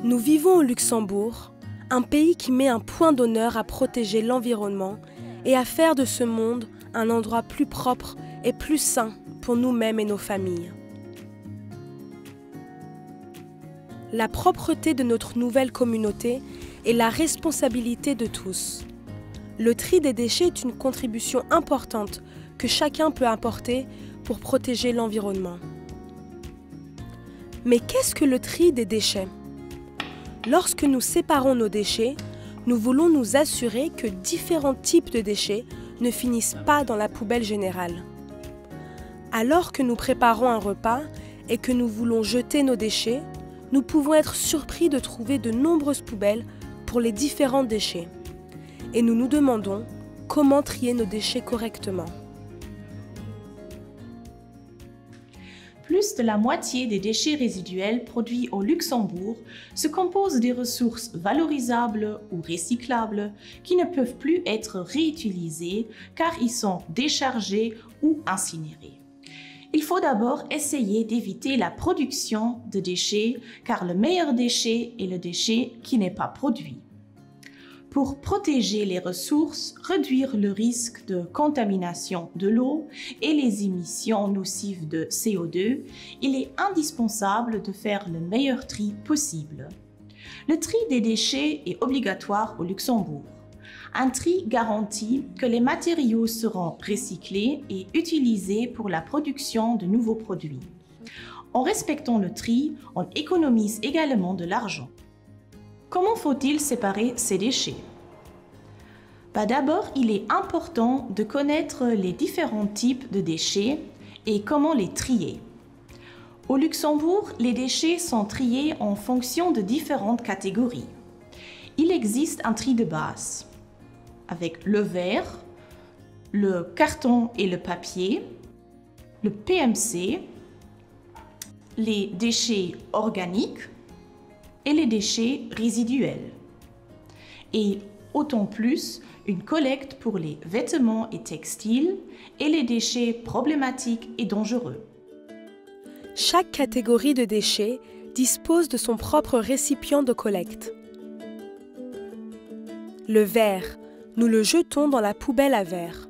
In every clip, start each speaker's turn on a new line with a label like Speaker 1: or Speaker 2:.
Speaker 1: Nous vivons au Luxembourg, un pays qui met un point d'honneur à protéger l'environnement et à faire de ce monde un endroit plus propre et plus sain pour nous-mêmes et nos familles. La propreté de notre nouvelle communauté est la responsabilité de tous. Le tri des déchets est une contribution importante que chacun peut apporter pour protéger l'environnement. Mais qu'est-ce que le tri des déchets ? Lorsque nous séparons nos déchets, nous voulons nous assurer que différents types de déchets ne finissent pas dans la poubelle générale. Alors que nous préparons un repas et que nous voulons jeter nos déchets, nous pouvons être surpris de trouver de nombreuses poubelles pour les différents déchets. Et nous nous demandons comment trier nos déchets correctement.
Speaker 2: Plus de la moitié des déchets résiduels produits au Luxembourg se composent des ressources valorisables ou recyclables qui ne peuvent plus être réutilisées car ils sont déchargés ou incinérés. Il faut d'abord essayer d'éviter la production de déchets car le meilleur déchet est le déchet qui n'est pas produit. Pour protéger les ressources, réduire le risque de contamination de l'eau et les émissions nocives de CO2, il est indispensable de faire le meilleur tri possible. Le tri des déchets est obligatoire au Luxembourg. Un tri garantit que les matériaux seront recyclés et utilisés pour la production de nouveaux produits. En respectant le tri, on économise également de l'argent. Comment faut-il séparer ces déchets ? D'abord, il est important de connaître les différents types de déchets et comment les trier. Au Luxembourg, les déchets sont triés en fonction de différentes catégories. Il existe un tri de base avec le verre, le carton et le papier, le PMC, les déchets organiques et les déchets résiduels. Et autant plus, une collecte pour les vêtements et textiles et les déchets problématiques et dangereux.
Speaker 1: Chaque catégorie de déchets dispose de son propre récipient de collecte. Le verre, nous le jetons dans la poubelle à verre.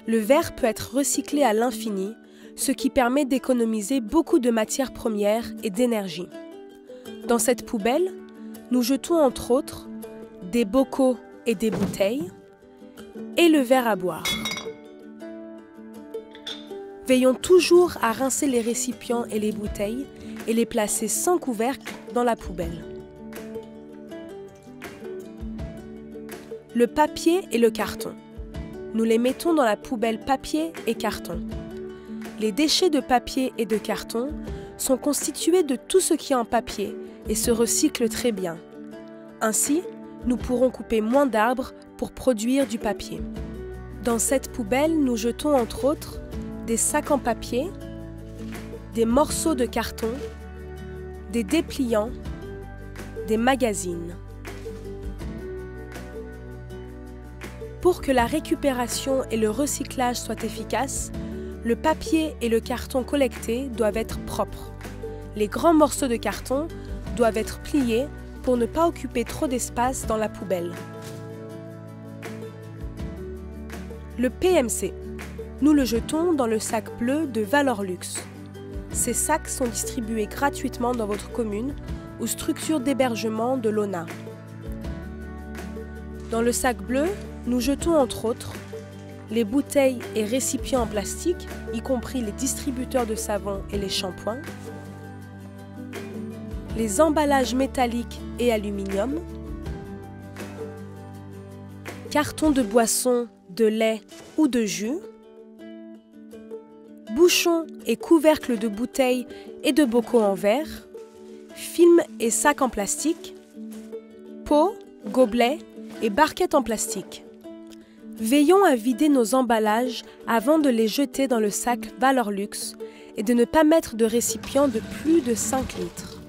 Speaker 1: Le verre peut être recyclé à l'infini, ce qui permet d'économiser beaucoup de matières premières et d'énergie. Dans cette poubelle, nous jetons entre autres des bocaux et des bouteilles et le verre à boire. Veillons toujours à rincer les récipients et les bouteilles et les placer sans couvercle dans la poubelle. Le papier et le carton. Nous les mettons dans la poubelle papier et carton. Les déchets de papier et de carton sont constitués de tout ce qui est en papier et se recyclent très bien. Ainsi, nous pourrons couper moins d'arbres pour produire du papier. Dans cette poubelle, nous jetons entre autres des sacs en papier, des morceaux de carton, des dépliants, des magazines. Pour que la récupération et le recyclage soient efficaces, le papier et le carton collectés doivent être propres. Les grands morceaux de carton doivent être pliés pour ne pas occuper trop d'espace dans la poubelle. Le PMC. Nous le jetons dans le sac bleu de Valorlux. Ces sacs sont distribués gratuitement dans votre commune ou structure d'hébergement de l'ONA. Dans le sac bleu, nous jetons entre autres les bouteilles et récipients en plastique, y compris les distributeurs de savon et les shampoings, les emballages métalliques et aluminium, cartons de boissons, de lait ou de jus, bouchons et couvercles de bouteilles et de bocaux en verre, films et sacs en plastique, pots, gobelets et barquettes en plastique. Veillons à vider nos emballages avant de les jeter dans le sac Valorlux et de ne pas mettre de récipient de plus de 5 litres.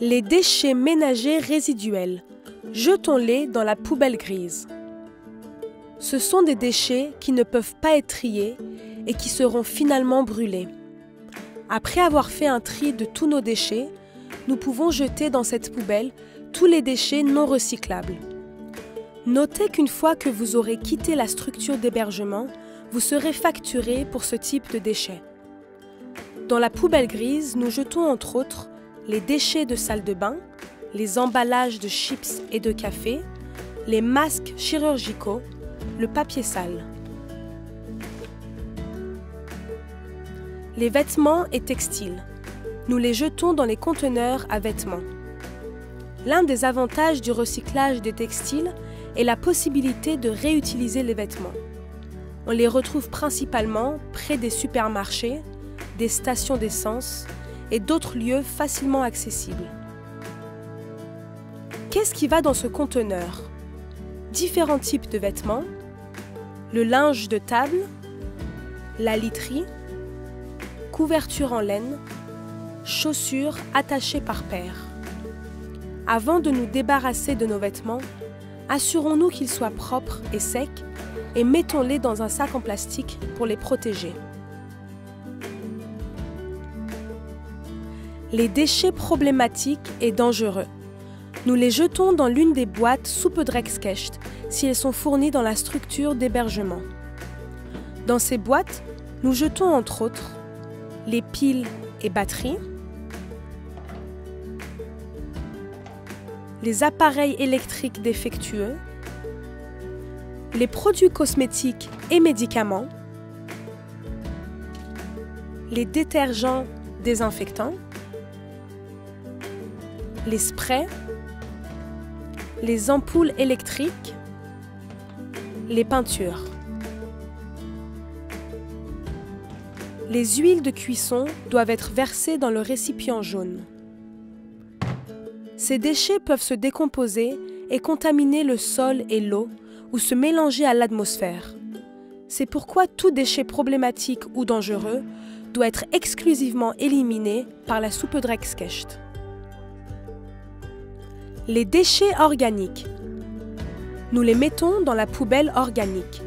Speaker 1: Les déchets ménagers résiduels, jetons-les dans la poubelle grise. Ce sont des déchets qui ne peuvent pas être triés et qui seront finalement brûlés. Après avoir fait un tri de tous nos déchets, nous pouvons jeter dans cette poubelle tous les déchets non recyclables. Notez qu'une fois que vous aurez quitté la structure d'hébergement, vous serez facturé pour ce type de déchets. Dans la poubelle grise, nous jetons entre autres les déchets de salle de bain, les emballages de chips et de café, les masques chirurgicaux, le papier sale. Les vêtements et textiles. Nous les jetons dans les conteneurs à vêtements. L'un des avantages du recyclage des textiles est la possibilité de réutiliser les vêtements. On les retrouve principalement près des supermarchés, des stations d'essence et d'autres lieux facilement accessibles. Qu'est-ce qui va dans ce conteneur? Différents types de vêtements, le linge de table, la literie, couverture en laine, chaussures attachées par paires. Avant de nous débarrasser de nos vêtements, assurons-nous qu'ils soient propres et secs et mettons-les dans un sac en plastique pour les protéger. Les déchets problématiques et dangereux. Nous les jetons dans l'une des boîtes Supedreckskist si elles sont fournies dans la structure d'hébergement. Dans ces boîtes, nous jetons entre autres les piles et batteries, les appareils électriques défectueux, les produits cosmétiques et médicaments, les détergents désinfectants, les sprays, les ampoules électriques, les peintures. Les huiles de cuisson doivent être versées dans le récipient jaune. Ces déchets peuvent se décomposer et contaminer le sol et l'eau ou se mélanger à l'atmosphère. C'est pourquoi tout déchet problématique ou dangereux doit être exclusivement éliminé par la Supedreckskist. Les déchets organiques. Nous les mettons dans la poubelle organique.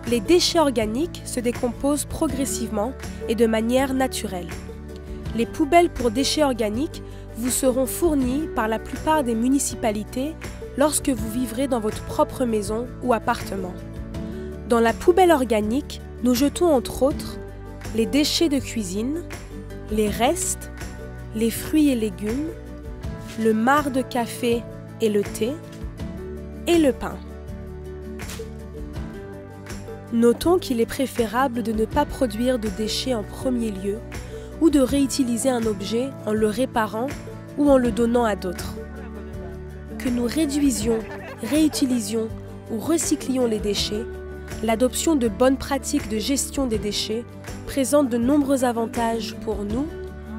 Speaker 1: Les déchets organiques se décomposent progressivement et de manière naturelle. Les poubelles pour déchets organiques vous seront fournies par la plupart des municipalités lorsque vous vivrez dans votre propre maison ou appartement. Dans la poubelle organique, nous jetons entre autres les déchets de cuisine, les restes, les fruits et légumes, le marc de café et le thé, et le pain. Notons qu'il est préférable de ne pas produire de déchets en premier lieu ou de réutiliser un objet en le réparant ou en le donnant à d'autres. Que nous réduisions, réutilisions ou recyclions les déchets, l'adoption de bonnes pratiques de gestion des déchets présente de nombreux avantages pour nous,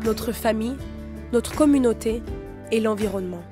Speaker 1: notre famille, notre communauté et l'environnement.